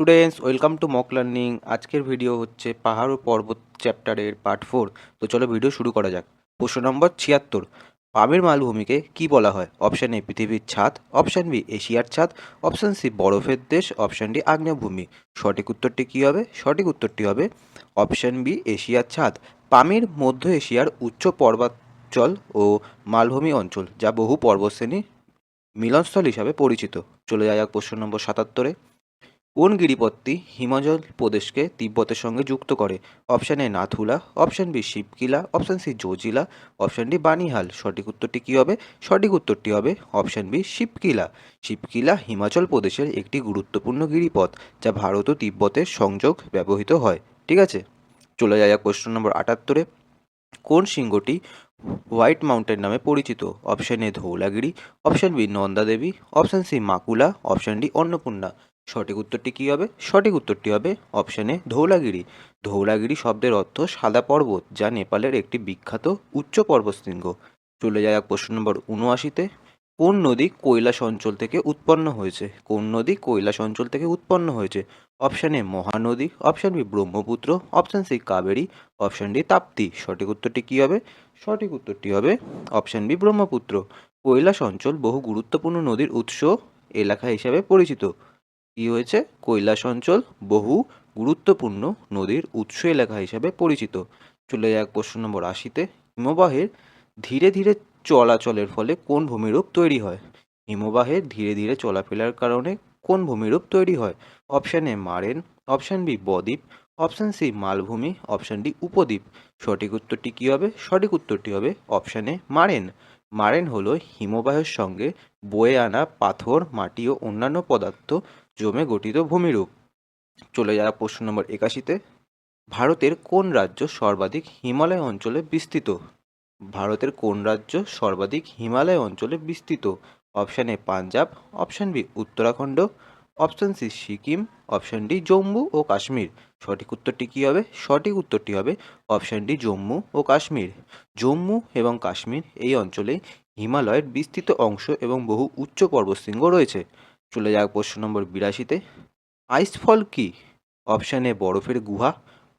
Students welcome to mock learning. আজকের video হচ্ছে পাহাড় ও পর্বত চ্যাপ্টারের পার্ট 4। তো চলো ভিডিও শুরু করা যাক। প্রশ্ন নম্বর 76, পামের মালভূমিকে কি বলা হয়? অপশান এ পৃথিবীর ছাদ, অপশান বি এশিয়ার ছাদ, অপশান সি বরফের দেশ, অপশান ডি আগ্নেয়ভূমি। সঠিক উত্তরটি কী হবে? সঠিক উত্তরটি হবে অপশান বি এশিয়ার ছাদ। পামির মধ্য এশিয়ার উচ্চ পর্বতাঞ্চল ও মালভূমি অঞ্চল, যা বহু পর্বতশ্রেণীর মিলনস্থল হিসাবে পরিচিত। চলে যাওয়া যাক প্রশ্ন নম্বর 77, কোন গিরিপথটি হিমাচল প্রদেশকে তিব্বতের সঙ্গে যুক্ত করে? Option A Nathula, option B Shipkila, option C Zojila, option D Banihal. সঠিক উত্তরটি কী হবে? সঠিক উত্তরটি হবে অপশান বি শিবকিলা। শিবকিলা হিমাচল প্রদেশের একটি গুরুত্বপূর্ণ গিরিপথ, যা ভারত ও তিব্বতের সংযোগ ব্যবহৃত হয়। ঠিক আছে, চলে যাওয়া যাক প্রশ্ন নম্বর 78, কোন শৃঙ্গটি হোয়াইট মাউন্টেন নামে পরিচিত? Option A Dhaulagiri, option B Nanda Devi, option C Makalu, option D Annapurna. সঠিক উত্তরটি কী হবে? সঠিক উত্তরটি হবে অপশান এ ধৌলাগিরি। ধৌলাগিরি শব্দের অর্থ সাদা পর্বত, যা নেপালের একটি বিখ্যাত উচ্চ পর্বতশৃঙ্গ। চলে যায় প্রশ্ন নম্বর 79, কোন নদী কৈলাস অঞ্চল থেকে উৎপন্ন হয়েছে? কোন নদী কৈলাস অঞ্চল থেকে উৎপন্ন হয়েছে? Option A Mahanadi, option B Brahmaputra, option C Kaveri, option D Tapti. সঠিক উত্তরটি কী হবে? সঠিক উত্তরটি হবে অপশান বি ব্রহ্মপুত্র। কৈলাস অঞ্চল বহু গুরুত্বপূর্ণ নদীর উৎস এলাকা হিসাবে পরিচিত। কি হয়েছে? কৈলাস অঞ্চল বহু গুরুত্বপূর্ণ নদীর উৎস এলাকা হিসাবে পরিচিত। চলে যাক প্রশ্ন নম্বর 80, হিমবাহের ধীরে ধীরে চলাচলের ফলে কোন ভূমিরূপ তৈরি হয়? হিমবাহের ধীরে ধীরে চলাফেরার কারণে কোন ভূমিরূপ তৈরি হয়? অপশান এ মারেন, অপশান বি বদ্বীপ, অপশান সি মালভূমি, অপশান ডি উপদ্বীপ। সঠিক উত্তরটি কী হবে? সঠিক উত্তরটি হবে অপশান এ মারেন। মারেন হলো হিমবাহের সঙ্গে বয়ে আনা পাথর, মাটি ও অন্যান্য পদার্থ জমে গঠিত ভূমিরূপ। চলে যাওয়া প্রশ্ন নম্বর 81, ভারতের কোন রাজ্য সর্বাধিক হিমালয় অঞ্চলে বিস্তৃত? ভারতের কোন রাজ্য সর্বাধিক হিমালয় অঞ্চলে বিস্তৃত? Option A Punjab, option B Uttarakhand, option C Sikkim, option D Jammu ও কাশ্মীর। সঠিক উত্তরটি কী হবে? সঠিক উত্তরটি হবে অপশান ডি জম্মু ও কাশ্মীর। জম্মু এবং কাশ্মীর এই অঞ্চলে হিমালয়ের বিস্তৃত অংশ এবং বহু উচ্চ পর্বতশৃঙ্গ রয়েছে। চলে যাক প্রশ্ন নম্বর 82, আইসফল কি? অপশান এ বরফের গুহা,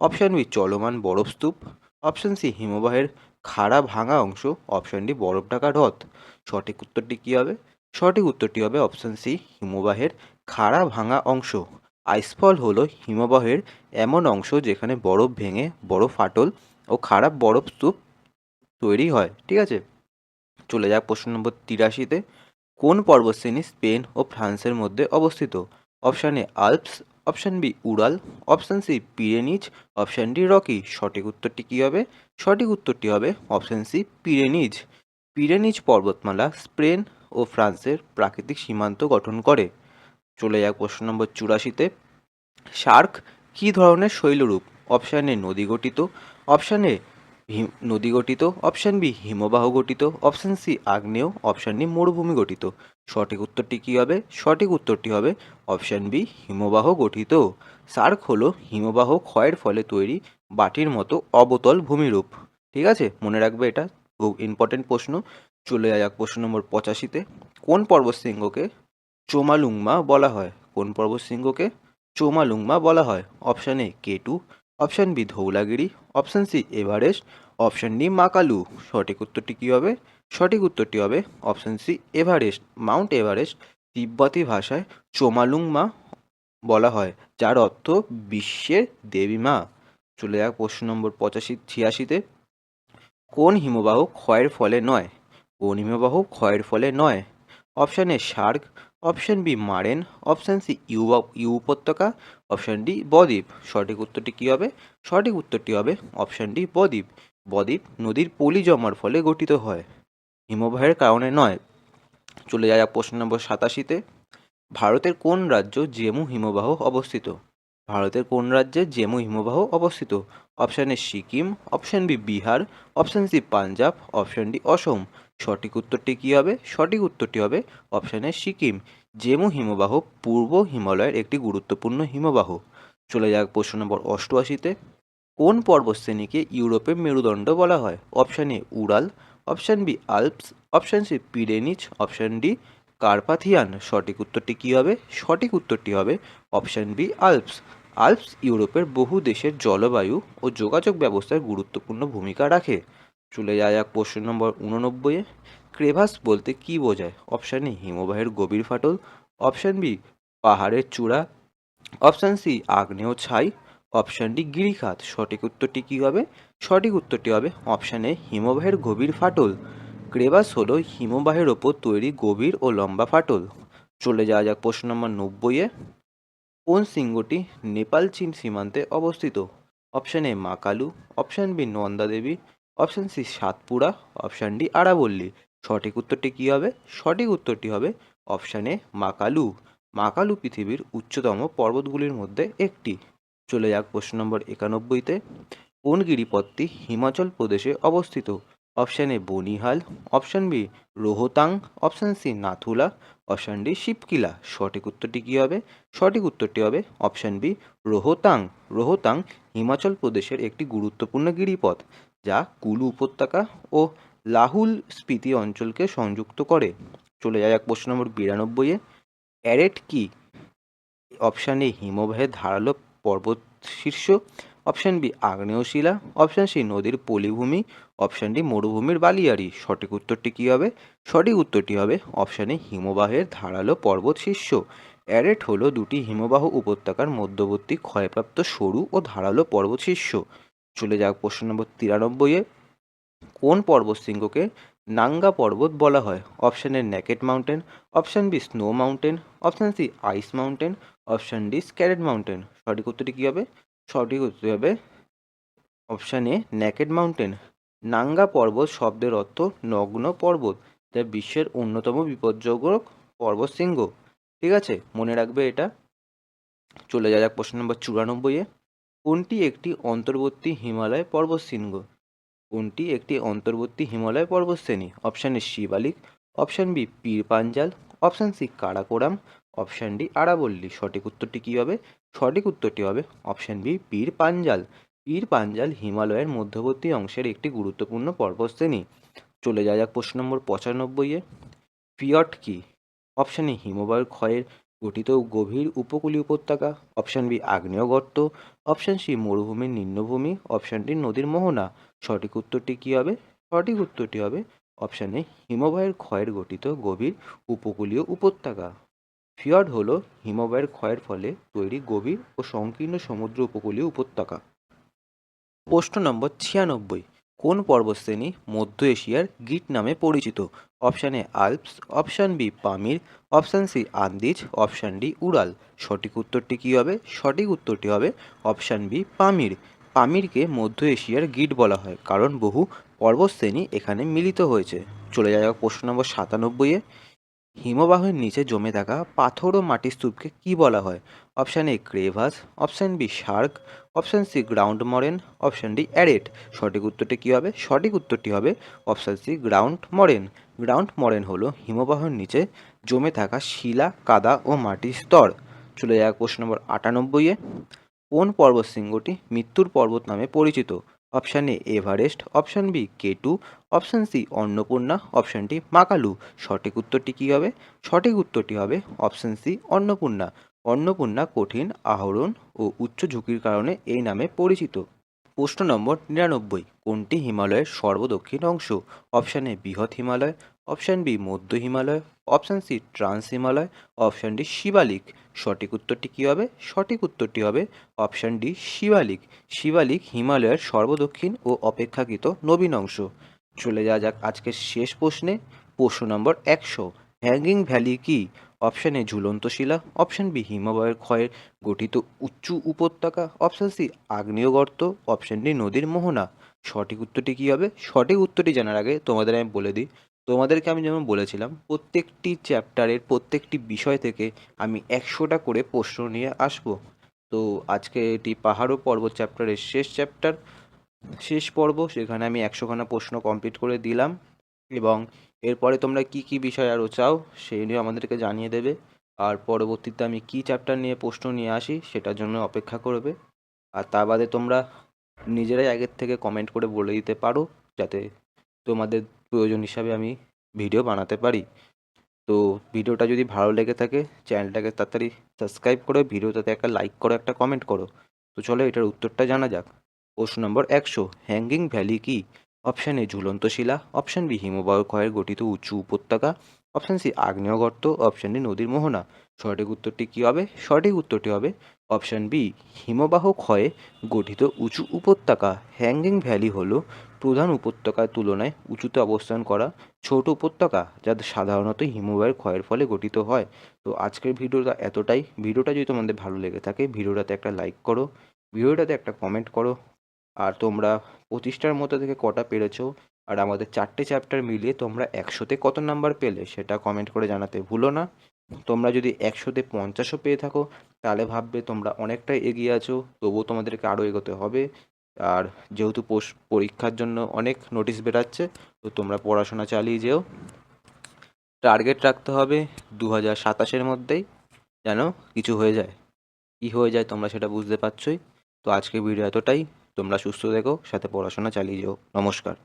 অপশান বি চলমান বরফস্তূপ, অপশান সি হিমবাহের খাড়া ভাঙা অংশ, অপশান ডি বরফ ঢাকা হ্রদ। সঠিক উত্তরটি কী হবে? সঠিক উত্তরটি হবে অপশান সি হিমবাহের খাড়া ভাঙা অংশ। আইসফল হলো হিমবাহের এমন অংশ যেখানে বরফ ভেঙে বড় ফাটল ও খাড়া বরফ স্তূপ তৈরি হয়। ঠিক আছে, চলে যাক প্রশ্ন নম্বর 83, কোন পর্বতশ্রেণী স্পেন ও ফ্রান্সের মধ্যে অবস্থিত? Option A Alps, option B Ural, option C Pyrenees, option D Rocky. সঠিক উত্তরটি কী হবে? সঠিক উত্তরটি হবে অপশান সি পিরেনিজ। পিরেনিজ পর্বতমালা স্পেন ও ফ্রান্সের প্রাকৃতিক সীমান্ত গঠন করে। চলে যাক প্রশ্ন নম্বর 84, শার্ক কী ধরনের শৈলরূপ? অপশান এ নদী গঠিত, অপশান এ নদী গঠিত, অপশান বি হিমবাহ গঠিত, অপশান সি আগ্নেয়, অপশান ডি মরুভূমি গঠিত। সঠিক উত্তরটি কী হবে? সঠিক উত্তরটি হবে অপশান বি হিমবাহ গঠিত। শার্ক হলো হিমবাহ ক্ষয়ের ফলে তৈরি বাটির মতো অবতল ভূমিরূপ। ঠিক আছে, মনে রাখবে, এটা খুব ইম্পর্টেন্ট প্রশ্ন। চলে যাক প্রশ্ন নম্বর 85, কোন পর্বতশৃঙ্গকে চোমালুংমা বলা হয়? কোন পর্বতশৃঙ্গকে চোমালুংমা বলা হয়? Option A K two, option B Dhaulagiri, option C Everest, option D Makalu. সঠিক উত্তরটি কী হবে? সঠিক উত্তরটি হবে option C Everest. Mount Everest তিব্বতী ভাষায় চোমালুংমা বলা হয়, যার অর্থ বিশ্বের দেবী মা। চলে যাক প্রশ্ন নম্বর 86, কোন হিমবাহ ক্ষয়ের ফলে নয়? কোন হিমবাহ ক্ষয়ের ফলে নয়? Option A cirque, option B moraine, option C U উপত্যকা, অপশান ডি বদ্বীপ। সঠিক উত্তরটি কী হবে? সঠিক উত্তরটি হবে অপশান ডি বদ্বীপ। বদ্বীপ নদীর পলি জমার ফলে গঠিত হয়, হিমবাহের কারণে নয়। চলে যাওয়া প্রশ্ন নম্বর 87, ভারতের কোন রাজ্য জেমু হিমবাহ অবস্থিত? ভারতের কোন রাজ্যে জেমু হিমবাহ অবস্থিত? Option A Sikkim, option B Bihar, option C Punjab, option D Assam. সঠিক উত্তরটি কী হবে? সঠিক উত্তরটি হবে অপশান এ সিকিম। জেমু হিমবাহ পূর্ব হিমালয়ের একটি গুরুত্বপূর্ণ হিমবাহ। চলে যাক প্রশ্ন নম্বর 88, কোন পর্বতশ্রেণীকে ইউরোপের মেরুদণ্ড বলা হয়? Option A Ural, option B Alps, option C Pyrenees, option D Carpathian, সঠিক উত্তরটি কী হবে? সঠিক উত্তরটি হবে অপশান বি আল্পস। আল্পস ইউরোপের বহু দেশের জলবায়ু ও যোগাযোগ ব্যবস্থায় গুরুত্বপূর্ণ ভূমিকা রাখে। চলে যাওয়া যাক প্রশ্ন নম্বর 89-এ। ক্রেভাস বলতে কী বোঝায়? অপশান এ হিমবাহের গভীর ফাটল, অপশান বি পাহাড়ের চূড়া, অপশান সি আগ্নেয় ছাই, অপশান ডি গিরিখাত। সঠিক উত্তরটি কী হবে? সঠিক উত্তরটি হবে অপশান এ হিমবাহের গভীর ফাটল। ক্রেভাস হলো হিমবাহের ওপর তৈরি গভীর ও লম্বা ফাটল। চলে যাওয়া যাক প্রশ্ন নম্বর 90-এ। কোন শৃঙ্গটি নেপাল চীন সীমান্তে অবস্থিত? Option A Makalu, option B Nanda Devi, option C Satpura, option D আরাবল্লী। সঠিক উত্তরটি কী হবে? সঠিক উত্তরটি হবে অপশান এ মাকালু। মাকালু পৃথিবীর উচ্চতম পর্বতগুলির মধ্যে একটি। চলে যাক প্রশ্ন নম্বর 91-তে। কোন গিরিপথটি হিমাচল প্রদেশে অবস্থিত? Option A Banihal, option B Rohtang, option C Nathula, option D শিবকিলা। সঠিক উত্তরটি কী হবে? সঠিক উত্তরটি হবে অপশান বি রোহতাং। রোহতাং হিমাচল প্রদেশের একটি গুরুত্বপূর্ণ গিরিপথ, যা কুলু উপত্যকা ও লাহুল স্পিতি অঞ্চলকে সংযুক্ত করে। চলে যাক প্রশ্ন নম্বর 92-এ। অ্যারেট কি? অপশান এ হিমবাহের ধারালো পর্বত শীর্ষ, অপশান বি আগ্নেয় শিলা, অপশান সি নদীর পলিভূমি, অপশান ডি মরুভূমির বালিয়াড়ি। সঠিক উত্তরটি কী হবে? সঠিক উত্তরটি হবে অপশান এ হিমবাহের ধারালো পর্বত শীর্ষ। অ্যারেট হলো দুটি হিমবাহ উপত্যকার মধ্যবর্তী ক্ষয়প্রাপ্ত সরু ও ধারালো পর্বত শীর্ষ। চলে যাক প্রশ্ন নম্বর 93-এ। কোন পর্বতশৃঙ্গকে নাঙ্গা পর্বত বলা হয়? Option A naked mountain, option B snow mountain, option C ice mountain, option D scared mountain. সঠিক উত্তরটি কী হবে? সঠিক উত্তর হবে option A naked mountain. Nanga Parbat শব্দের অর্থ নগ্ন পর্বত, যা বিশ্বের অন্যতম বিপজ্জনক পর্বতশৃঙ্গ। ঠিক আছে, মনে রাখবে এটা। চলে যাওয়া যাক প্রশ্ন নম্বর 94-এ। কোনটি একটি অন্তর্বর্তী হিমালয় পর্বতশৃঙ্গ? কোনটি একটি অন্তর্বর্তী হিমালয় পর্বতশ্রেণী? Option A Shivalik, option B Pir Panjal, option C Karakoram, option D আরাবল্লী। সঠিক উত্তরটি কী হবে? সঠিক উত্তরটি হবে অপশান বি পীর পাঞ্জাল। পীর পাঞ্জাল হিমালয়ের মধ্যবর্তী অংশের একটি গুরুত্বপূর্ণ পর্বতশ্রেণী। চলে যাওয়া যাক প্রশ্ন নম্বর 95-এ। ফিয়ট কি? অপশান এ হিমবাহের ক্ষয়ের গঠিত গভীর উপকূলীয় উপত্যকা, অপশান বি আগ্নেয় গর্ত, অপশান সি মরুভূমির নিম্নভূমি, অপশান ডি নদীর মোহনা। সঠিক উত্তরটি কী হবে? সঠিক উত্তরটি হবে অপশান এ হিমবাহের ক্ষয়ের গঠিত গভীর উপকূলীয় উপত্যকা। ফিয়র্ড হলো হিমবাহের ক্ষয়ের ফলে তৈরি গভীর ও সংকীর্ণ সমুদ্র উপকূলীয় উপত্যকা। প্রশ্ন নম্বর 96। কোন পর্বতশ্রেণী মধ্য এশিয়ার গিট নামে পরিচিত? Option A Alps, option B Pamir, option C Andes, option D Ural. সঠিক উত্তরটি কী হবে? সঠিক উত্তরটি হবে অপশান বি পামির। পামিরকে মধ্য এশিয়ার গিট বলা হয় কারণ বহু পর্বতশ্রেণী এখানে মিলিত হয়েছে। চলে যাওয়া প্রশ্ন নম্বর 97-এ। হিমবাহের নিচে জমে থাকা পাথর ও মাটির স্তূপকে কী বলা হয়? Option A crevasse, option B cirque, option C ground moraine, option D arete. সঠিক উত্তরটি কী হবে? সঠিক উত্তরটি হবে option C ground moraine. Ground moraine হলো হিমবাহের নিচে জমে থাকা শিলা, কাদা ও মাটির স্তর। চলে যাক প্রশ্ন নম্বর 98-এ। কোন পর্বতশৃঙ্গটি মৃত্যুর পর্বত নামে পরিচিত? Option A Everest, option B K two, option C Annapurna, option D Makalu. সঠিক উত্তরটি কী হবে? সঠিক উত্তরটি হবে অপশান সি অন্নপূর্ণা। অন্নপূর্ণা কঠিন আহরণ ও উচ্চ ঝুঁকির কারণে এই নামে পরিচিত। প্রশ্ন নম্বর 99। কোনটি হিমালয়ের সর্বদক্ষিণ অংশ? অপশান এ বৃহৎ হিমালয়, অপশান বি মধ্য Himalaya, option C trans Himalaya, option D Shivalik. সঠিক উত্তরটি কী হবে? সঠিক উত্তরটি হবে অপশান ডি শিবালিক। শিবালিক হিমালয়ের সর্বদক্ষিণ ও অপেক্ষাকৃত নবীন অংশ। চলে যাওয়া যাক আজকের শেষ প্রশ্নে। প্রশ্ন নম্বর 100। হ্যাঙ্গিং ভ্যালি কি? অপশান এ ঝুলন্ত শিলা, অপশান বি হিমবাহের ক্ষয়ের গঠিত উঁচু উপত্যকা, অপশান সি আগ্নেয় গর্ত, অপশান ডি নদীর মোহনা। সঠিক উত্তরটি কী হবে? সঠিক উত্তরটি জানার আগে তোমাদের আমি বলে দিই, তোমাদেরকে আমি যেমন বলেছিলাম প্রত্যেকটি চ্যাপ্টারের প্রত্যেকটি বিষয় থেকে আমি 100টা করে প্রশ্ন নিয়ে আসবো। তো আজকে এটি পাহাড় ও পর্বত চ্যাপ্টারের শেষ চ্যাপ্টার, শেষ পর্ব। সেখানে আমি 100খানা প্রশ্ন কমপ্লিট করে দিলাম এবং এরপরে তোমরা কি কি বিষয় আরও চাও সেই নিয়ে আমাদেরকে জানিয়ে দেবে। আর পরবর্তীতে আমি কি চ্যাপ্টার নিয়ে প্রশ্ন নিয়ে আসি সেটার জন্য অপেক্ষা করবে। আর তা বাদে তোমরা নিজেরাই আগের থেকে কমেন্ট করে বলে দিতে পারো, যাতে তোমাদের প্রয়োজন হিসাবে আমি ভিডিও বানাতে পারি। তো ভিডিওটা যদি ভালো লেগে থাকে চ্যানেলটাকে তাড়াতাড়ি সাবস্ক্রাইব করে ভিডিওটাতে একটা লাইক করো, একটা কমেন্ট করো। তো চলো এটার উত্তরটা জানা যাক। প্রশ্ন নম্বর 100, হ্যাঙ্গিং ভ্যালি কি? অপশান এ ঝুলন্ত শিলা, অপশান বি হিমবাহ ক্ষয়ের গঠিত উঁচু উপত্যকা, অপশান সি আগ্নেয়গর্ত, অপশান ডি নদীর মোহনা। সঠিক উত্তরটি কী হবে? সঠিক উত্তরটি হবে অপশান বি, হিমবাহ ক্ষয়ে গঠিত উঁচু উপত্যকা। হ্যাঙ্গিং ভ্যালি হলো প্রধান উপত্যকার তুলনায় উঁচুতে অবস্থান করা ছোট উপত্যকা, যা সাধারণত হিমবাহের ক্ষয়ের ফলে গঠিত হয়। তো আজকের ভিডিওটা এতটাই। ভিডিওটা যদি তোমাদের ভালো লেগে থাকে ভিডিওটাতে একটা লাইক করো, ভিডিওটাতে একটা কমেন্ট করো। আর তোমরা 25টার মধ্যে থেকে কটা পেরেছো, আর আমাদের 4টে চ্যাপ্টার মিলিয়ে তোমরা 100তে কত নাম্বার পেলে সেটা কমেন্ট করে জানাতে ভুলো না। তোমরা যদি 100তে 50ও পেয়ে থাকো তাহলে ভাববে তোমরা অনেকটাই এগিয়ে আছো, তবুও তোমাদেরকে আরও এগোতে হবে। আর যেহেতু পরীক্ষার জন্য অনেক নোটিশ বেরাচ্ছে, তো তোমরা পড়াশোনা চালিয়ে যেও। টার্গেট রাখতে হবে 2027-এর মধ্যেই যেন কিছু হয়ে যায়। কী হয়ে যায় তোমরা সেটা বুঝতে পারছোই। তো আজকের ভিডিও এতটাই। তোমরা সুস্থ থেকো, সাথে পড়াশোনা চালিয়ে যেও। নমস্কার।